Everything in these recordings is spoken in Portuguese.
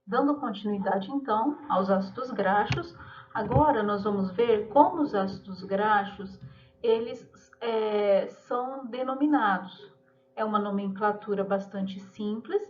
Dando continuidade, então, aos ácidos graxos, agora nós vamos ver como os ácidos graxos, eles são denominados. É uma nomenclatura bastante simples,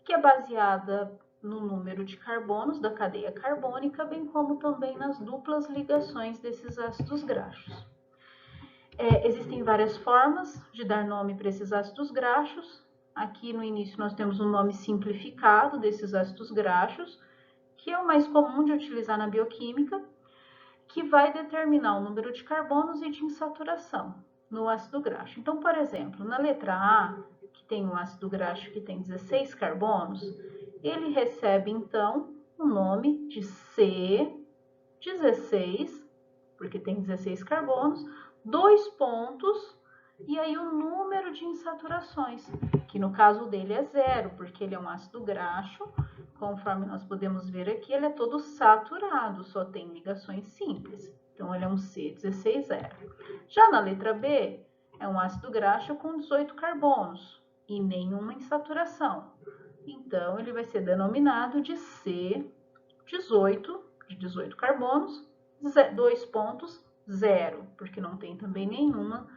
que é baseada no número de carbonos da cadeia carbônica, bem como também nas duplas ligações desses ácidos graxos. Existem várias formas de dar nome para esses ácidos graxos. Aqui no início nós temos um nome simplificado desses ácidos graxos, que é o mais comum de utilizar na bioquímica, que vai determinar o número de carbonos e de insaturação no ácido graxo. Então, por exemplo, na letra A, que tem um ácido graxo que tem 16 carbonos, ele recebe então o nome de C16, porque tem 16 carbonos, 2 pontos, e aí o número de insaturações, que no caso dele é 0, porque ele é um ácido graxo, conforme nós podemos ver aqui, ele é todo saturado, só tem ligações simples. Então, ele é um C16,0. Já na letra B, é um ácido graxo com 18 carbonos e nenhuma insaturação. Então, ele vai ser denominado de C18, de 18 carbonos, 2 pontos, 0, porque não tem também nenhuma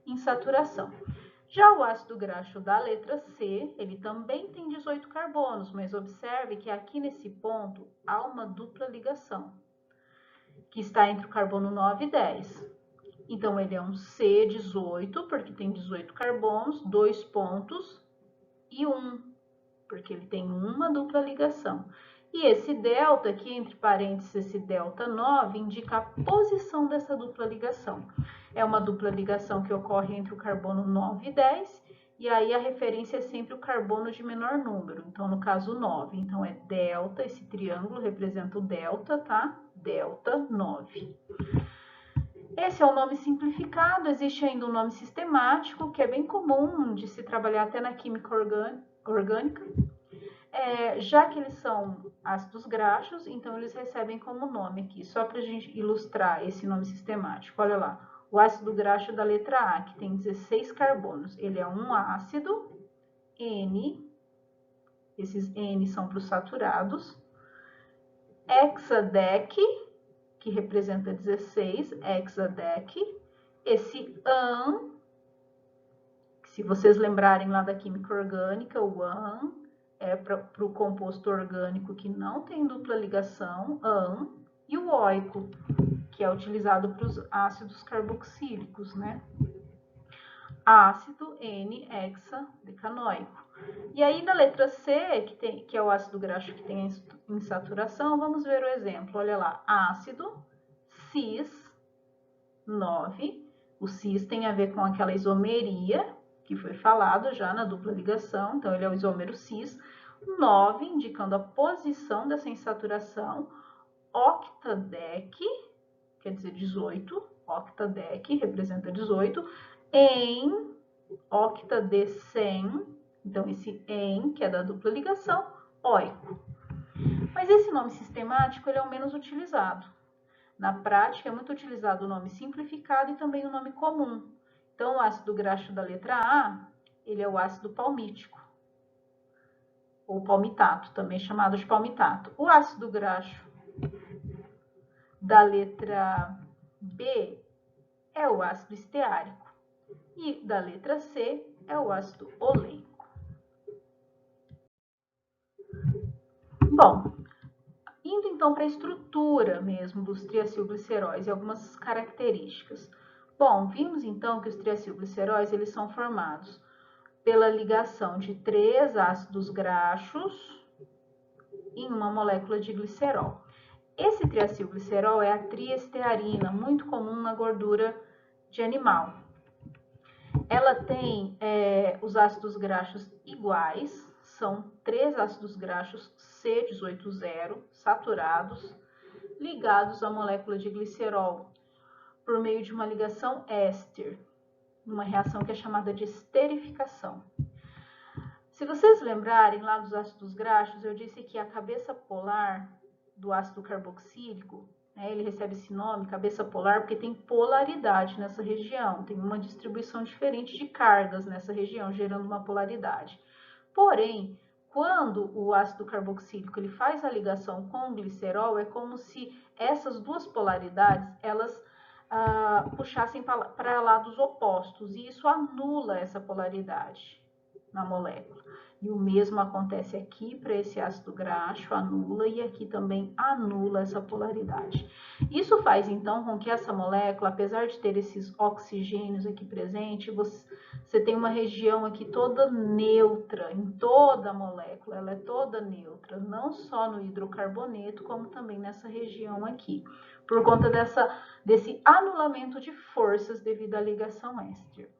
insaturação. Já o ácido graxo da letra C, ele também tem 18 carbonos, mas observe que aqui nesse ponto há uma dupla ligação, que está entre o carbono 9 e 10. Então, ele é um C18, porque tem 18 carbonos, 2 pontos e 1, porque ele tem uma dupla ligação. E esse delta aqui, entre parênteses, esse delta 9, indica a posição dessa dupla ligação. É uma dupla ligação que ocorre entre o carbono 9 e 10, e aí a referência é sempre o carbono de menor número, então no caso 9. Então é delta, esse triângulo representa o delta, tá? Delta 9. Esse é o nome simplificado, existe ainda um nome sistemático, que é bem comum de se trabalhar até na química orgânica. Já que eles são ácidos graxos, então eles recebem como nome aqui, só para a gente ilustrar esse nome sistemático. Olha lá, o ácido graxo da letra A, que tem 16 carbonos, ele é um ácido N, esses N são para os saturados, hexadec, que representa 16, hexadec, esse AN, se vocês lembrarem lá da química orgânica, o AN é para o composto orgânico que não tem dupla ligação, AN, e o oico, que é utilizado para os ácidos carboxílicos, né? Ácido N-hexadecanoico. E aí, na letra C, que é o ácido graxo que tem insaturação, vamos ver o exemplo. Olha lá, ácido cis-9. O cis tem a ver com aquela isomeria que foi falado já na dupla ligação, então ele é o isômero cis. 9, indicando a posição dessa insaturação. Octadec, quer dizer 18, octadec representa 18, em octadecem, então esse em, que é da dupla ligação, oico. Mas esse nome sistemático ele é o menos utilizado. Na prática, é muito utilizado o nome simplificado e também o nome comum. Então, o ácido graxo da letra A, ele é o ácido palmítico, ou palmitato, também chamado de palmitato. O ácido graxo da letra B é o ácido esteárico. E da letra C é o ácido oleico. Bom, indo então para a estrutura mesmo dos triacilgliceróis e algumas características. Bom, vimos então que os triacilgliceróis eles são formados pela ligação de 3 ácidos graxos em uma molécula de glicerol. Esse triacilglicerol é a triestearina, muito comum na gordura de animal. Ela tem os ácidos graxos iguais, são 3 ácidos graxos C18,0 saturados, ligados à molécula de glicerol por meio de uma ligação éster, uma reação que é chamada de esterificação. Se vocês lembrarem lá dos ácidos graxos, eu disse que a cabeça polar do ácido carboxílico, ele recebe esse nome, cabeça polar, porque tem polaridade nessa região, tem uma distribuição diferente de cargas nessa região, gerando uma polaridade. Porém, quando o ácido carboxílico ele faz a ligação com o glicerol, é como se essas duas polaridades, elas puxassem para lados opostos, e isso anula essa polaridade na molécula. E o mesmo acontece aqui para esse ácido graxo, anula, e aqui também anula essa polaridade. Isso faz então com que essa molécula, apesar de ter esses oxigênios aqui presentes, você tem uma região aqui toda neutra em toda a molécula, ela é toda neutra, não só no hidrocarboneto, como também nessa região aqui, por conta desse anulamento de forças devido à ligação éster.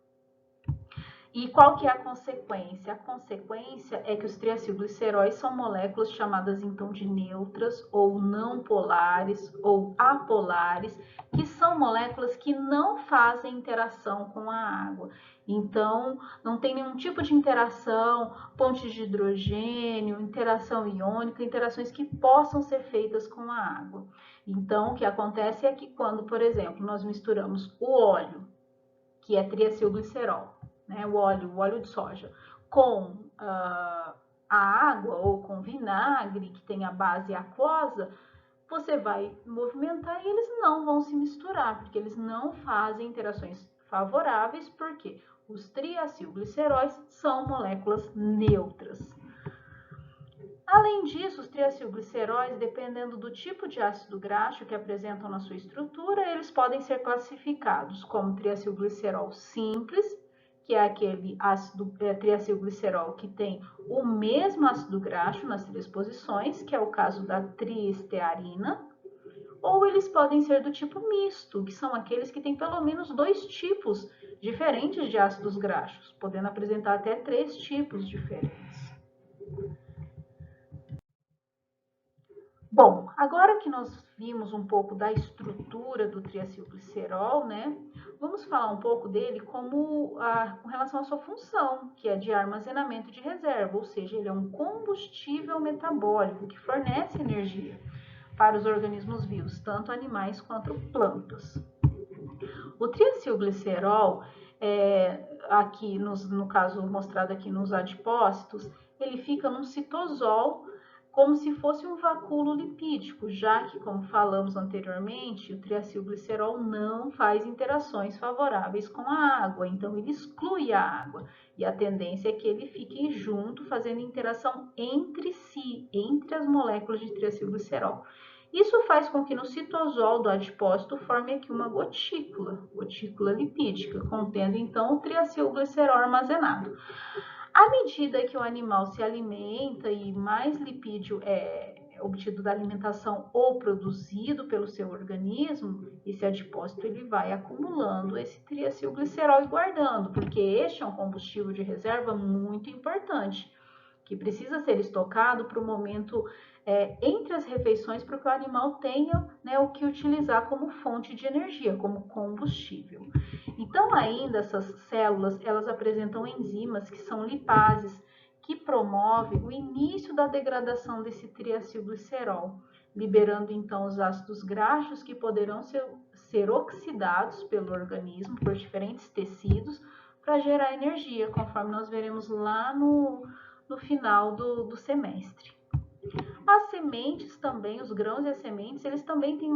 E qual que é a consequência? A consequência é que os triacilgliceróis são moléculas chamadas então de neutras ou não polares ou apolares, que são moléculas que não fazem interação com a água. Então, não tem nenhum tipo de interação, pontes de hidrogênio, interação iônica, interações que possam ser feitas com a água. Então, o que acontece é que quando, por exemplo, nós misturamos o óleo, que é triacilglicerol, né, o óleo de soja, com a água ou com vinagre, que tem a base aquosa, você vai movimentar e eles não vão se misturar, porque eles não fazem interações favoráveis, porque os triacilgliceróis são moléculas neutras. Além disso, os triacilgliceróis, dependendo do tipo de ácido graxo que apresentam na sua estrutura, eles podem ser classificados como triacilglicerol simples, que é aquele ácido triacilglicerol que tem o mesmo ácido graxo nas 3 posições, que é o caso da triestearina, ou eles podem ser do tipo misto, que são aqueles que têm pelo menos 2 tipos diferentes de ácidos graxos, podendo apresentar até 3 tipos diferentes. Bom, agora que nós vimos um pouco da estrutura do triacilglicerol, né, vamos falar um pouco dele com relação à sua função, que é de armazenamento de reserva, ou seja, ele é um combustível metabólico que fornece energia para os organismos vivos, tanto animais quanto plantas. O triacilglicerol, aqui no caso mostrado aqui nos adipócitos, ele fica num citosol, como se fosse um vacúolo lipídico, já que, como falamos anteriormente, o triacilglicerol não faz interações favoráveis com a água, então ele exclui a água, e a tendência é que ele fique junto, fazendo interação entre si, entre as moléculas de triacilglicerol. Isso faz com que no citosol do adipócito forme aqui uma gotícula lipídica, contendo então o triacilglicerol armazenado. À medida que o animal se alimenta e mais lipídio é obtido da alimentação ou produzido pelo seu organismo, esse adipócito ele vai acumulando esse triacilglicerol e guardando, porque este é um combustível de reserva muito importante, que precisa ser estocado para o momento entre as refeições, para que o animal tenha, né, o que utilizar como fonte de energia, como combustível. Então, ainda essas células, elas apresentam enzimas que são lipases, que promovem o início da degradação desse triacilglicerol, liberando então os ácidos graxos que poderão ser oxidados pelo organismo por diferentes tecidos para gerar energia, conforme nós veremos lá no final do semestre. As sementes também, os grãos e as sementes, eles também têm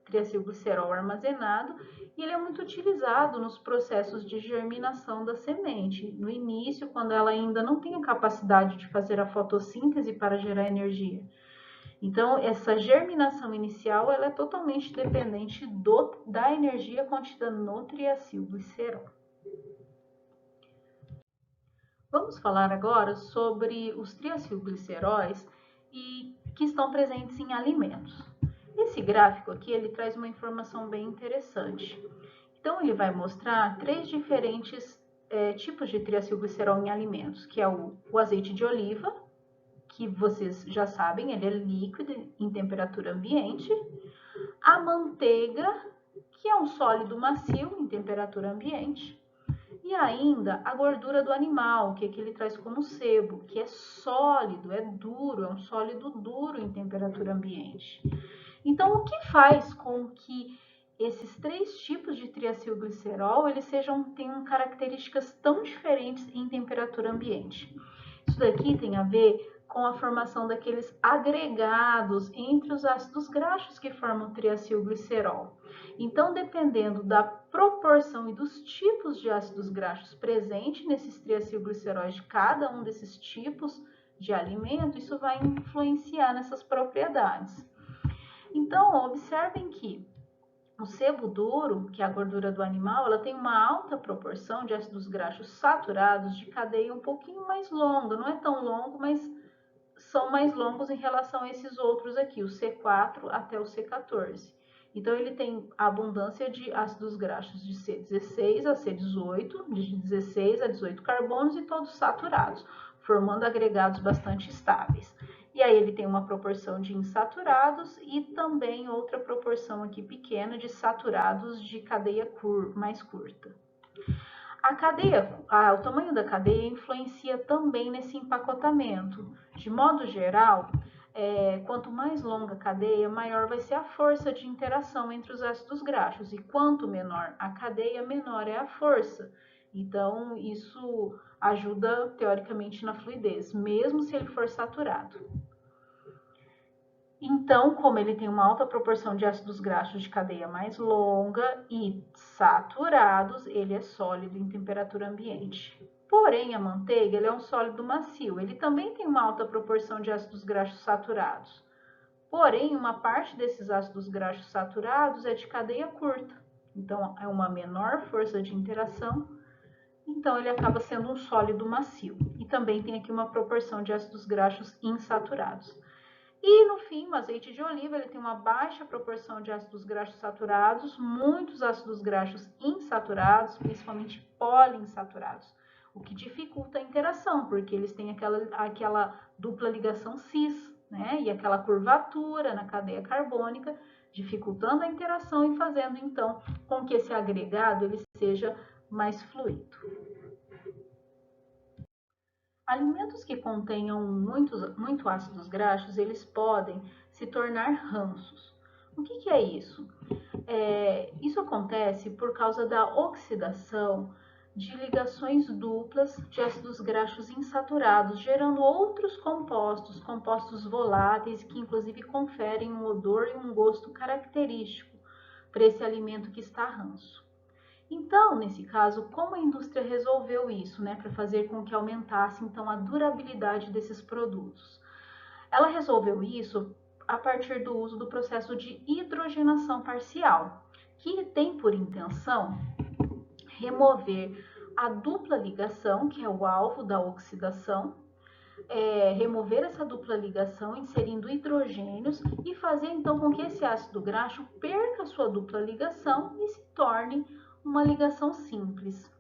triacilglicerol armazenado, e ele é muito utilizado nos processos de germinação da semente. No início, quando ela ainda não tem a capacidade de fazer a fotossíntese para gerar energia. Então, essa germinação inicial, ela é totalmente dependente da energia contida no triacilglicerol. Vamos falar agora sobre os triacilgliceróis e que estão presentes em alimentos. Esse gráfico aqui, ele traz uma informação bem interessante. Então, ele vai mostrar 3 diferentes tipos de triacilglicerol em alimentos, que é o azeite de oliva, que vocês já sabem, ele é líquido em temperatura ambiente, a manteiga, que é um sólido macio em temperatura ambiente, e ainda a gordura do animal, que ele traz como sebo, que é sólido, é duro, é um sólido duro em temperatura ambiente. Então, o que faz com que esses 3 tipos de triacilglicerol eles tenham características tão diferentes em temperatura ambiente? Isso daqui tem a ver com a formação daqueles agregados entre os ácidos graxos que formam o triacilglicerol. Então, dependendo da proporção e dos tipos de ácidos graxos presentes nesses triacilgliceróis de cada um desses tipos de alimento, isso vai influenciar nessas propriedades. Então, observem que o sebo duro, que é a gordura do animal, ela tem uma alta proporção de ácidos graxos saturados de cadeia um pouquinho mais longa. Não é tão longo, mas são mais longos em relação a esses outros aqui, o C4 até o C14. Então, ele tem a abundância de ácidos graxos de C16 a C18, de 16 a 18 carbonos e todos saturados, formando agregados bastante estáveis. E aí ele tem uma proporção de insaturados e também outra proporção aqui pequena de saturados de cadeia mais curta. O tamanho da cadeia influencia também nesse empacotamento. De modo geral, quanto mais longa a cadeia, maior vai ser a força de interação entre os ácidos graxos. E quanto menor a cadeia, menor é a força. Então, isso ajuda, teoricamente, na fluidez, mesmo se ele for saturado. Então, como ele tem uma alta proporção de ácidos graxos de cadeia mais longa e saturados, ele é sólido em temperatura ambiente. Porém, a manteiga é um sólido macio. Ele também tem uma alta proporção de ácidos graxos saturados. Porém, uma parte desses ácidos graxos saturados é de cadeia curta. Então, é uma menor força de interação. Então, ele acaba sendo um sólido macio. E também tem aqui uma proporção de ácidos graxos insaturados. E, no fim, o azeite de oliva ele tem uma baixa proporção de ácidos graxos saturados, muitos ácidos graxos insaturados, principalmente poliinsaturados, o que dificulta a interação, porque eles têm aquela dupla ligação cis, né? E aquela curvatura na cadeia carbônica, dificultando a interação e fazendo, então, com que esse agregado ele seja mais fluido. Alimentos que contenham muito ácidos graxos, eles podem se tornar ranços. O que é isso? Isso acontece por causa da oxidação de ligações duplas de ácidos graxos insaturados, gerando outros compostos voláteis, que inclusive conferem um odor e um gosto característico para esse alimento que está ranço. Então, nesse caso, como a indústria resolveu isso, né, para fazer com que aumentasse então a durabilidade desses produtos? Ela resolveu isso a partir do uso do processo de hidrogenação parcial, que tem por intenção remover a dupla ligação, que é o alvo da oxidação, remover essa dupla ligação, inserindo hidrogênios e fazer então com que esse ácido graxo perca a sua dupla ligação e se torne uma ligação simples.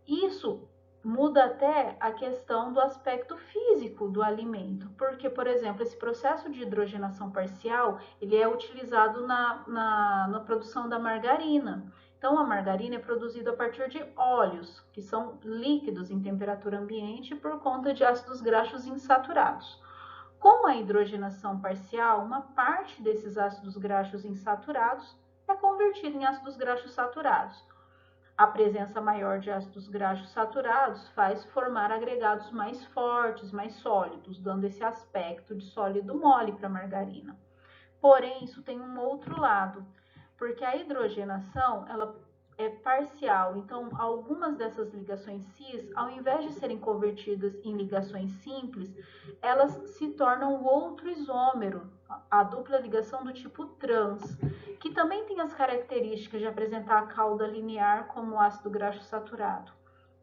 Isso muda até a questão do aspecto físico do alimento, porque, por exemplo, esse processo de hidrogenação parcial, ele é utilizado na produção da margarina. Então, a margarina é produzida a partir de óleos, que são líquidos em temperatura ambiente por conta de ácidos graxos insaturados. Com a hidrogenação parcial, uma parte desses ácidos graxos insaturados é convertida em ácidos graxos saturados. A presença maior de ácidos graxos saturados faz formar agregados mais fortes, mais sólidos, dando esse aspecto de sólido mole para a margarina. Porém, isso tem um outro lado, porque a hidrogenação ela é parcial, então algumas dessas ligações cis, ao invés de serem convertidas em ligações simples, elas se tornam o outro isômero, a dupla ligação do tipo trans, que também tem as características de apresentar a cauda linear como o ácido graxo saturado.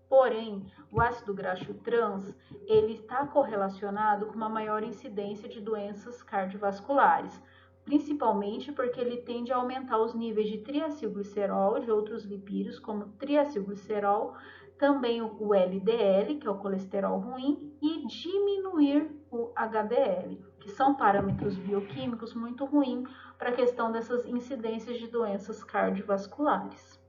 Porém, o ácido graxo trans, ele está correlacionado com uma maior incidência de doenças cardiovasculares, principalmente porque ele tende a aumentar os níveis de triacilglicerol, de outros lipídios, como triacilglicerol, também o LDL, que é o colesterol ruim, e diminuir o HDL, que são parâmetros bioquímicos muito ruins para a questão dessas incidências de doenças cardiovasculares.